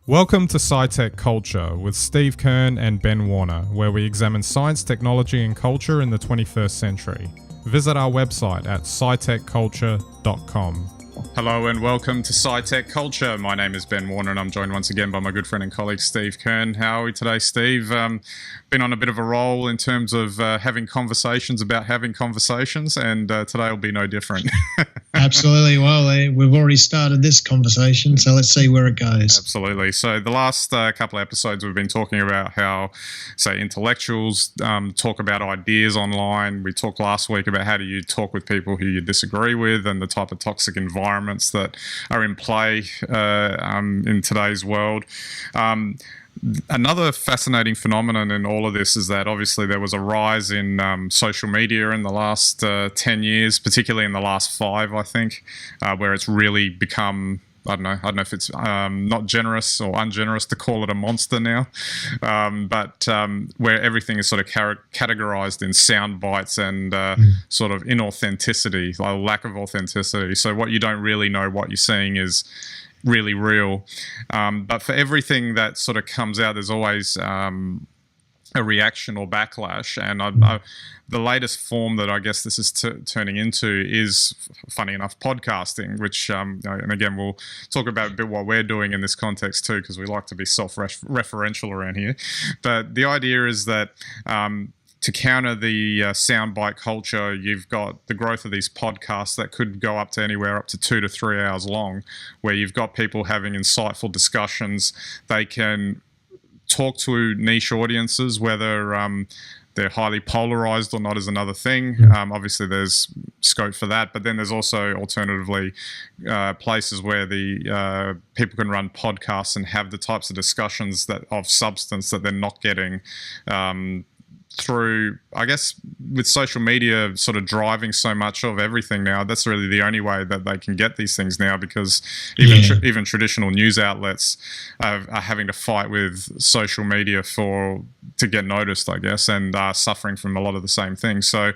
Welcome to SciTech Culture with Steve Kern and Ben Warner, where we examine science, technology and culture in the 21st century. Visit our website at scitechculture.com. Hello and welcome to SciTech Culture. My name is Ben Warner and I'm joined once again by my good friend and colleague Steve Kern. How are we today, Steve? Been on a bit of a roll in terms of having conversations about having conversations, and today will be no different. Absolutely. Well, we've already started this conversation, so let's see where it goes. Absolutely. So the last couple of episodes we've been talking about how, say, intellectuals talk about ideas online. We talked last week about how do you talk with people who you disagree with and the type of toxic environments that are in play in today's world. Another fascinating phenomenon in all of this is that obviously there was a rise in social media in the last 10 years, particularly in the last 5, I think, where it's really become, I don't know if it's not generous or ungenerous to call it a monster now, but where everything is sort of categorized in sound bites and sort of inauthenticity, like lack of authenticity. So what you don't really know what you're seeing is really real. But for everything that sort of comes out, there's always a reaction or backlash. And the latest form that I guess this is turning into is, funny enough, podcasting, which, and again, we'll talk about a bit what we're doing in this context too, because we like to be self-referential around here. But the idea is that to counter the soundbite culture, you've got the growth of these podcasts that could go up to anywhere up to 2 to 3 hours long, where you've got people having insightful discussions. They can talk to niche audiences, whether they're highly polarized or not is another thing. Obviously, there's scope for that, but then there's also alternatively places where the people can run podcasts and have the types of discussions that of substance that they're not getting through, I guess, with social media sort of driving so much of everything now. That's really the only way that they can get these things now, because even traditional news outlets are having to fight with social media to get noticed, I guess, and are suffering from a lot of the same things. So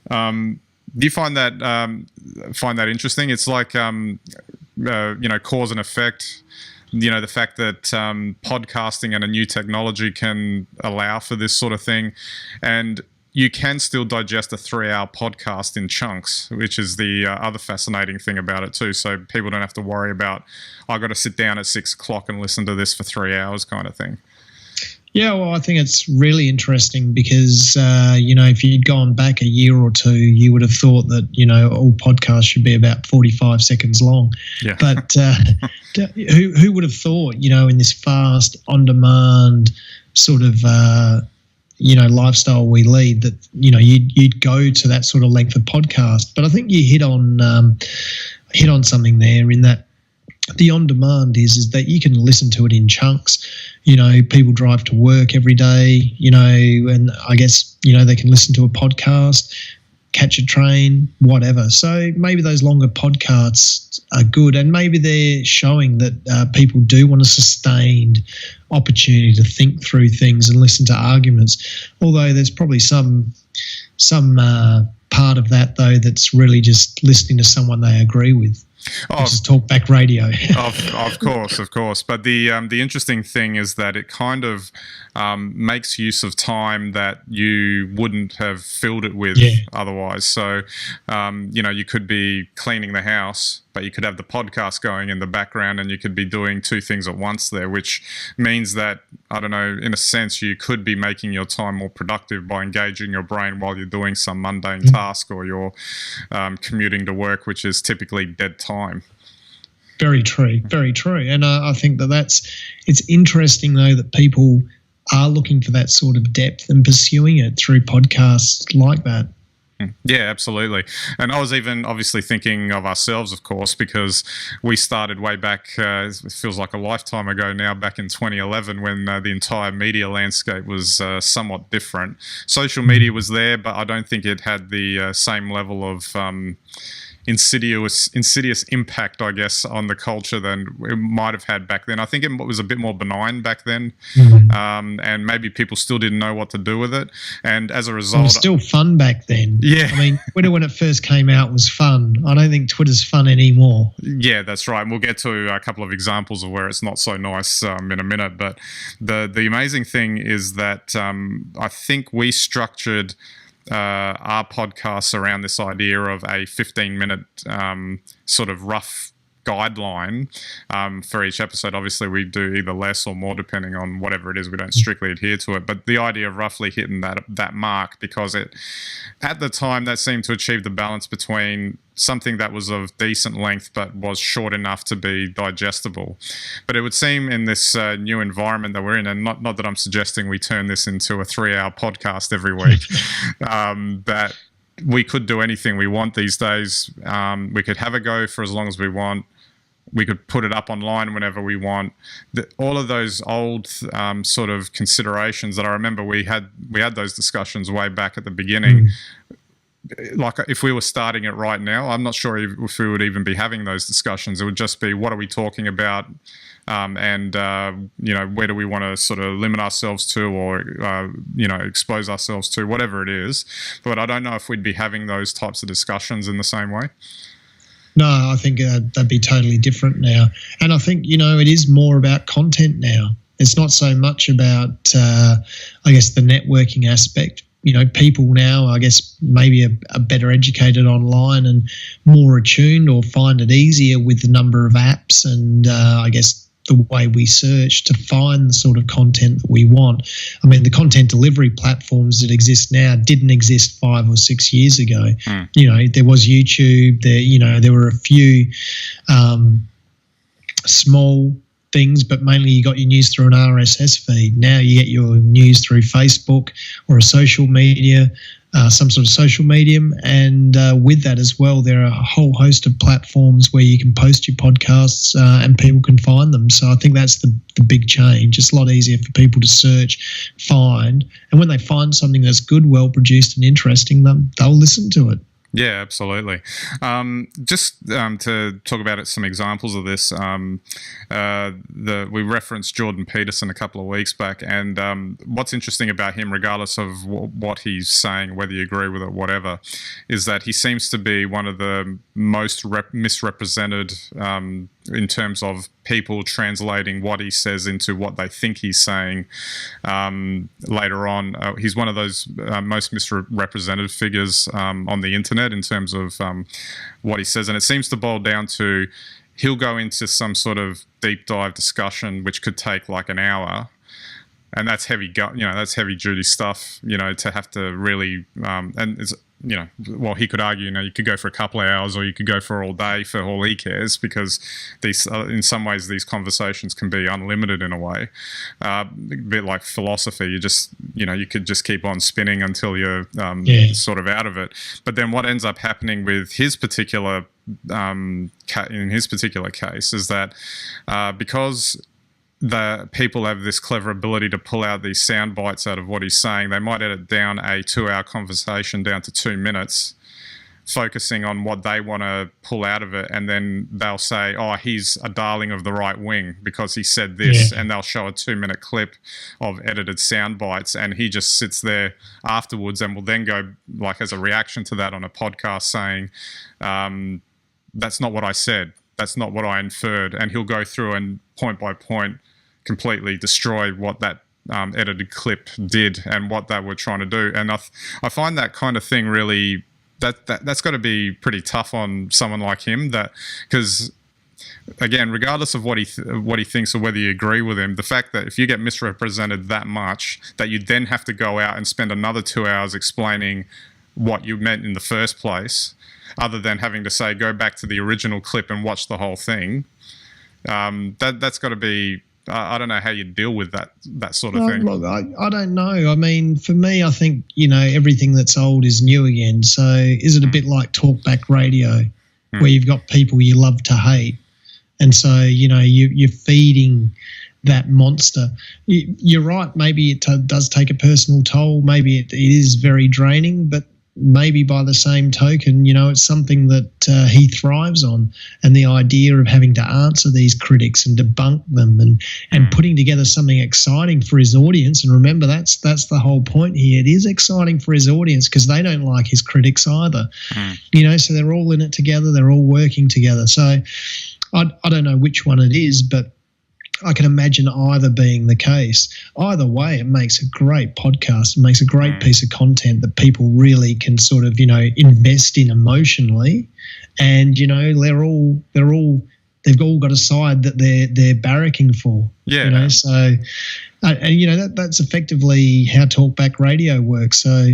do you find that interesting? It's like cause and effect. The fact that podcasting and a new technology can allow for this sort of thing, and you can still digest a 3-hour podcast in chunks, which is the other fascinating thing about it too. So people don't have to worry about, I got to sit down at 6 o'clock and listen to this for 3 hours kind of thing. Yeah, well, I think it's really interesting because, if you'd gone back a year or two, you would have thought that, all podcasts should be about 45 seconds long. Yeah. But who would have thought, in this fast, on-demand sort of, lifestyle we lead that, you'd go to that sort of length of podcast. But I think you hit on something there in that the on-demand is that you can listen to it in chunks. People drive to work every day, and I guess, they can listen to a podcast, catch a train, whatever. So maybe those longer podcasts are good, and maybe they're showing that people do want a sustained opportunity to think through things and listen to arguments. Although there's probably some part of that, though, that's really just listening to someone they agree with. Which is talkback radio. Of course. But the interesting thing is that it kind of makes use of time that you wouldn't have filled it with otherwise. So, you could be cleaning the house, but you could have the podcast going in the background and you could be doing 2 things at once there, which means that, I don't know, in a sense, you could be making your time more productive by engaging your brain while you're doing some mundane task or you're commuting to work, which is typically dead time. Very true. And I think it's interesting, though, that people are looking for that sort of depth and pursuing it through podcasts like that. Yeah, absolutely. And I was even obviously thinking of ourselves, of course, because we started way back, it feels like a lifetime ago now, back in 2011 when the entire media landscape was somewhat different. Social media was there, but I don't think it had the same level of insidious impact, I guess, on the culture than it might have had back then. I think it was a bit more benign back then, and maybe people still didn't know what to do with it. And as a result, it was still fun back then. Yeah, I mean, Twitter when it first came out was fun. I don't think Twitter's fun anymore. Yeah, that's right. And we'll get to a couple of examples of where it's not so nice in a minute. But the amazing thing is that I think we structured our podcasts around this idea of a 15-minute sort of rough guideline for each episode. Obviously, we do either less or more depending on whatever it is. We don't strictly adhere to it, but the idea of roughly hitting that mark, because at the time that seemed to achieve the balance between something that was of decent length but was short enough to be digestible. But it would seem in this new environment that we're in, and not that I'm suggesting we turn this into a 3-hour podcast every week, that we could do anything we want these days. We could have a go for as long as we want. We could put it up online whenever we want. All of those old sort of considerations that I remember we had those discussions way back at the beginning. Like if we were starting it right now, I'm not sure if we would even be having those discussions. It would just be, what are we talking about? And where do we want to sort of limit ourselves to, or expose ourselves to, whatever it is. But I don't know if we'd be having those types of discussions in the same way. No, I think that'd be totally different now. And I think, it is more about content now. It's not so much about, I guess, the networking aspect. People now, I guess, maybe are better educated online and more attuned, or find it easier with the number of apps and, I guess, the way we search to find the sort of content that we want. I mean, the content delivery platforms that exist now didn't exist 5 or 6 years ago. There was YouTube, there were a few small things, but mainly you got your news through an RSS feed. Now you get your news through Facebook or a social media, some sort of social medium. And with that as well, there are a whole host of platforms where you can post your podcasts and people can find them. So I think that's the big change. It's a lot easier for people to search, find, and when they find something that's good, well-produced and interesting, they'll listen to it. Yeah, absolutely. Just to talk about some examples of this, we referenced Jordan Peterson a couple of weeks back, and what's interesting about him, regardless of what he's saying, whether you agree with it, whatever, is that he seems to be one of the most misrepresented in terms of people translating what he says into what they think he's saying later on. He's one of those most misrepresented figures on the internet in terms of what he says. And it seems to boil down to, he'll go into some sort of deep dive discussion, which could take like an hour. And that's heavy, that's heavy duty stuff, to have to really, and it's, he could argue, you could go for a couple of hours or you could go for all day for all he cares, because these, in some ways, these conversations can be unlimited in a way. A bit like philosophy, you just, you could just keep on spinning until you're sort of out of it. But then what ends up happening with his particular, in his particular case, is that because the people have this clever ability to pull out these sound bites out of what he's saying, they might edit down a 2-hour conversation down to 2 minutes, focusing on what they want to pull out of it, and then they'll say, oh, he's a darling of the right wing because he said this, and they'll show a 2-minute clip of edited sound bites, and he just sits there afterwards and will then go, like, as a reaction to that on a podcast saying, that's not what I said, that's not what I inferred, and he'll go through and point by point completely destroy what that edited clip did and what they were trying to do. And I find that kind of thing really, that's got to be pretty tough on someone like him, that, because again, regardless of what he thinks or whether you agree with him, the fact that if you get misrepresented that much, that you then have to go out and spend another 2 hours explaining what you meant in the first place, other than having to say, go back to the original clip and watch the whole thing. That's got to be, I don't know how you deal with that sort of thing. Look, I don't know. I mean, for me, I think, everything that's old is new again. So is it a bit like talkback radio, where you've got people you love to hate? And so, you're feeding that monster. You're right. Maybe it does take a personal toll. Maybe it is very draining, but maybe by the same token, it's something that he thrives on, and the idea of having to answer these critics and debunk them and putting together something exciting for his audience. And remember, that's the whole point here. It is exciting for his audience because they don't like his critics either. So they're all in it together. They're all working together. So I don't know which one it is, but I can imagine either being the case. Either way, it makes a great podcast. It makes a great piece of content that people really can sort of, invest in emotionally. And, they've all got a side that they're barracking for. Yeah. So, that's effectively how talkback radio works. So,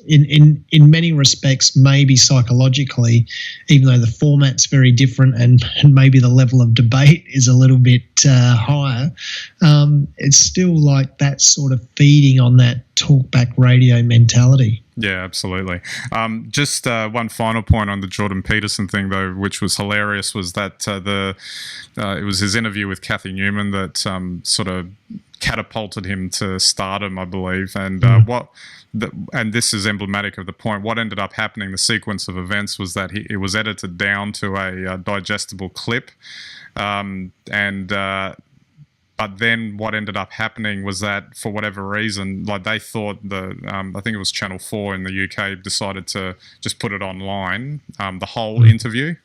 in many respects, maybe psychologically, even though the format's very different and maybe the level of debate is a little bit higher, it's still like that sort of feeding on that talkback radio mentality. Yeah, absolutely. Just one final point on the Jordan Peterson thing, though, which was hilarious, was that it was his interview with Kathy Newman that sort of catapulted him to stardom, I believe. And and this is emblematic of the point. What ended up happening, the sequence of events, was that it was edited down to a digestible clip, but then what ended up happening was that for whatever reason, like they thought I think it was Channel 4 in the UK decided to just put it online, the whole interview.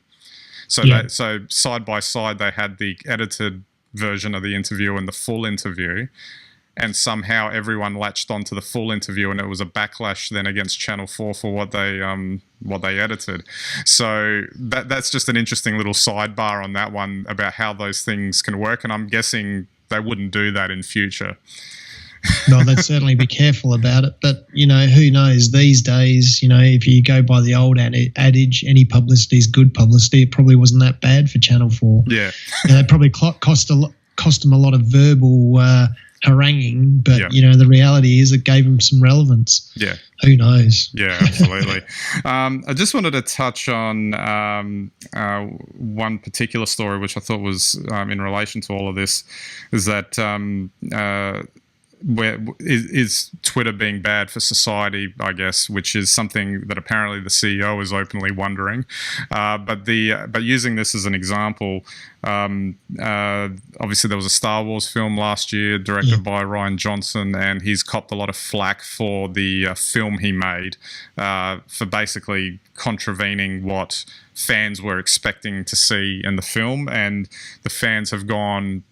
So so side by side they had the edited version of the interview and the full interview. And somehow everyone latched onto the full interview, and it was a backlash then against Channel 4 for what they edited. So that's just an interesting little sidebar on that one about how those things can work. And I'm guessing they wouldn't do that in future. No, they'd certainly be careful about it. But, who knows these days, if you go by the old adage, any publicity is good publicity, it probably wasn't that bad for Channel 4. Yeah. It probably cost them a lot of verbal haranguing, but the reality is it gave them some relevance. Yeah. Who knows? Yeah, absolutely. I just wanted to touch on one particular story which I thought was in relation to all of this, is that is Twitter being bad for society, I guess, which is something that apparently the CEO is openly wondering. But using this as an example, obviously there was a Star Wars film last year directed by Rian Johnson, and he's copped a lot of flack for the film he made for basically contravening what fans were expecting to see in the film, and the fans have gone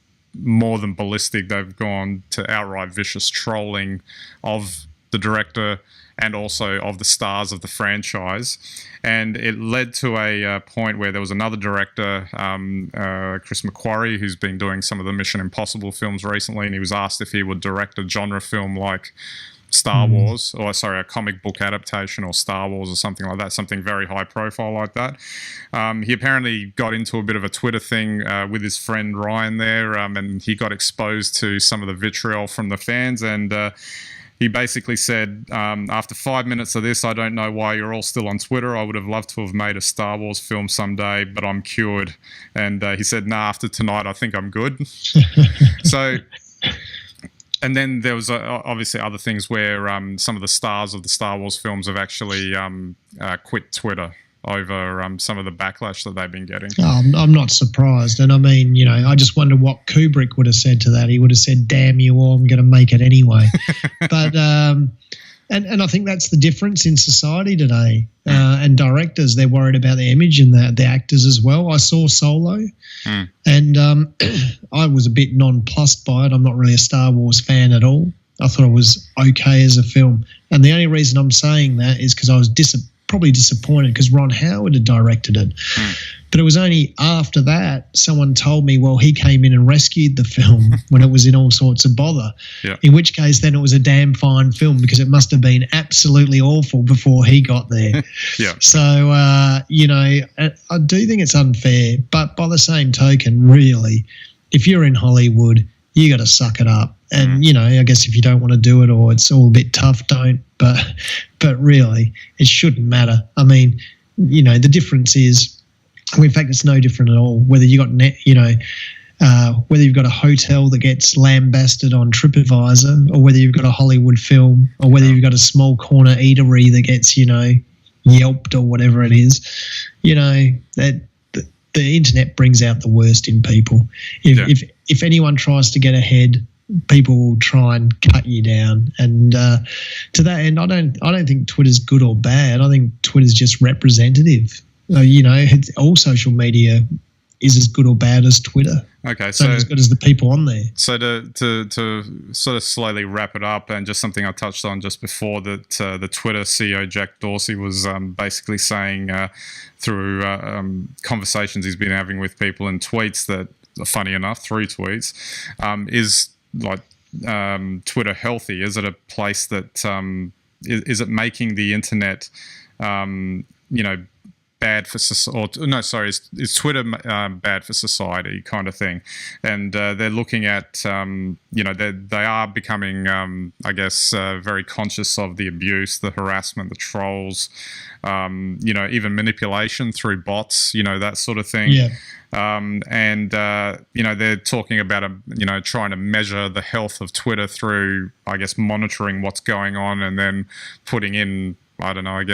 more than ballistic. They've gone to outright vicious trolling of the director and also of the stars of the franchise. And it led to a point where there was another director, Chris McQuarrie, who's been doing some of the Mission Impossible films recently, and he was asked if he would direct a genre film like Star Wars, or sorry, a comic book adaptation or Star Wars or something like that, something very high profile like that. He apparently got into a bit of a Twitter thing with his friend Ryan there, and he got exposed to some of the vitriol from the fans, and he basically said, after 5 minutes of this, I don't know why you're all still on Twitter. I would have loved to have made a Star Wars film someday, but I'm cured. And he said, nah, after tonight, I think I'm good. So... And then there was obviously other things where some of the stars of the Star Wars films have actually quit Twitter over some of the backlash that they've been getting. Oh, I'm not surprised. And I mean, I just wonder what Kubrick would have said to that. He would have said, damn you all, I'm going to make it anyway. But and I think that's the difference in society today. And directors, they're worried about the image, and the actors as well. I saw Solo, and I was a bit nonplussed by it. I'm not really a Star Wars fan at all. I thought it was okay as a film. And the only reason I'm saying that is because I was probably disappointed because Ron Howard had directed it. But it was only after that someone told me, well, he came in and rescued the film when it was in all sorts of bother. Yeah. In which case then it was a damn fine film because it must have been absolutely awful before he got there. Yeah. So, I do think it's unfair. But by the same token, really, if you're in Hollywood, you got to suck it up. And, I guess if you don't want to do it or it's all a bit tough, don't. But really, it shouldn't matter. I mean, the difference is, in fact, it's no different at all. Whether you got whether you've got a hotel that gets lambasted on TripAdvisor, or whether you've got a Hollywood film, or whether you've got a small corner eatery that gets Yelped or whatever it is. You know, that the internet brings out the worst in people. If anyone tries to get ahead, people will try and cut you down. And to that end, I don't think Twitter's good or bad. I think Twitter's just representative. You know, all social media is as good or bad as Twitter. Okay, so as good as the people on there. So to sort of slowly wrap it up, and just something I touched on just before, that the Twitter CEO Jack Dorsey was basically saying through conversations he's been having with people and tweets that, funny enough, 3 tweets, is like Twitter healthy? Is it a place that is it making the internet, bad for society? Is Twitter bad for society, kind of thing? And they're looking at, they are becoming, very conscious of the abuse, the harassment, the trolls, even manipulation through bots, that sort of thing. Yeah. They're talking about, trying to measure the health of Twitter through, I guess, monitoring what's going on and then putting in,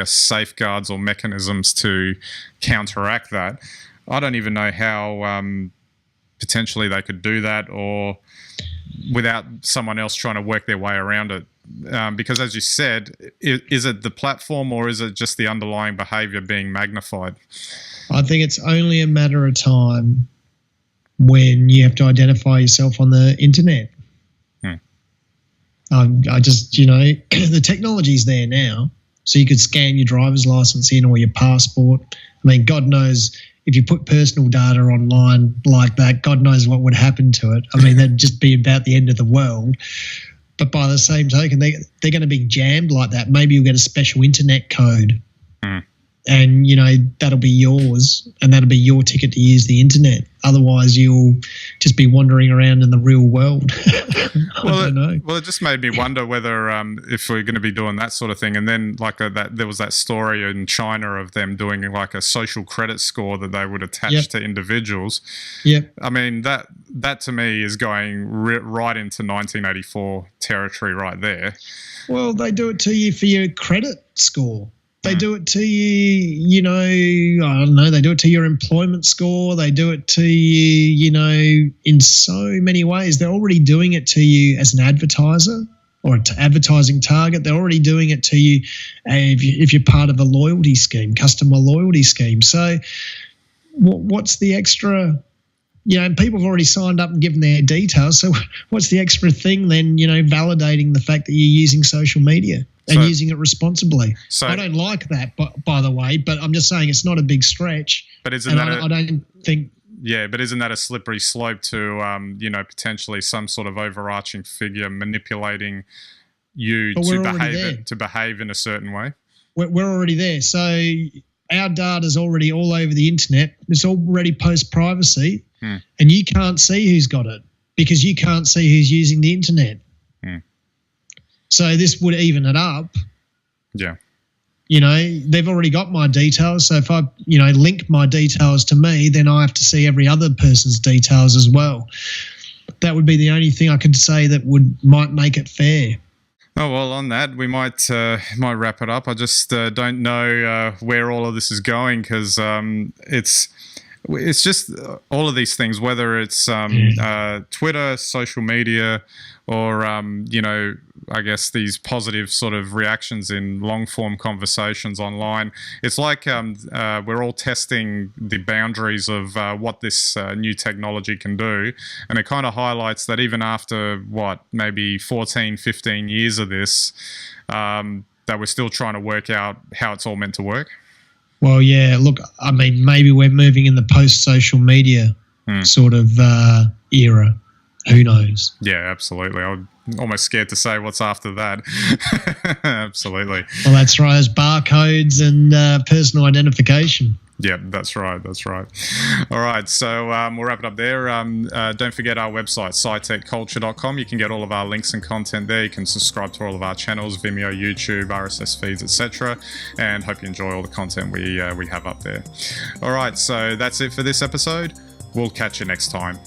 safeguards or mechanisms to counteract that. I don't even know how potentially they could do that, or without someone else trying to work their way around it. Because as you said, is it the platform, or is it just the underlying behavior being magnified? I think it's only a matter of time when you have to identify yourself on the internet. The technology's there now. So you could scan your driver's license in, or your passport. I mean, God knows if you put personal data online like that, God knows what would happen to it. I mean, that'd just be about the end of the world. But by the same token, they're going to be jammed like that. Maybe you'll get a special internet code. And, that'll be yours, and that'll be your ticket to use the internet. Otherwise, you'll just be wandering around in the real world. I don't know. Well, it just made me wonder whether if we're going to be doing that sort of thing. And then there was that story in China of them doing like a social credit score that they would attach to individuals. Yeah. I mean, that to me is going right into 1984 territory right there. Well, they do it to you for your credit score. They do it to you, I don't know, they do it to your employment score. They do it to you, in so many ways. They're already doing it to you as an advertiser or an advertising target. They're already doing it to you if you're part of a loyalty scheme, customer loyalty scheme. So what's the extra? And people have already signed up and given their details. So what's the extra thing then, validating the fact that you're using social media and using it responsibly? So I don't like that, by the way, but I'm just saying it's not a big stretch. But isn't that a slippery slope to, potentially some sort of overarching figure manipulating you to behave in a certain way? We're already there. So our data's already all over the internet. It's already post-privacy. And you can't see who's got it because you can't see who's using the internet. So this would even it up. Yeah. They've already got my details. So if I, link my details to me, then I have to see every other person's details as well. That would be the only thing I could say that might make it fair. Oh, well, on that, we might wrap it up. I just don't know where all of this is going, because it's just all of these things, whether it's Twitter, social media, or, I guess these positive sort of reactions in long-form conversations online. It's like we're all testing the boundaries of what this new technology can do. And it kind of highlights that even after, maybe 14, 15 years of this, that we're still trying to work out how it's all meant to work. Well, yeah, look, I mean, maybe we're moving in the post-social media sort of era. Who knows? Yeah, absolutely. I'm almost scared to say what's after that. Absolutely. Well, that's right. There's barcodes and personal identification. Yeah, that's right. All right, so we'll wrap it up there. Don't forget our website, SciTechCulture.com. You can get all of our links and content there. You can subscribe to all of our channels, Vimeo, YouTube, RSS feeds, etc. And hope you enjoy all the content we have up there. All right, so that's it for this episode. We'll catch you next time.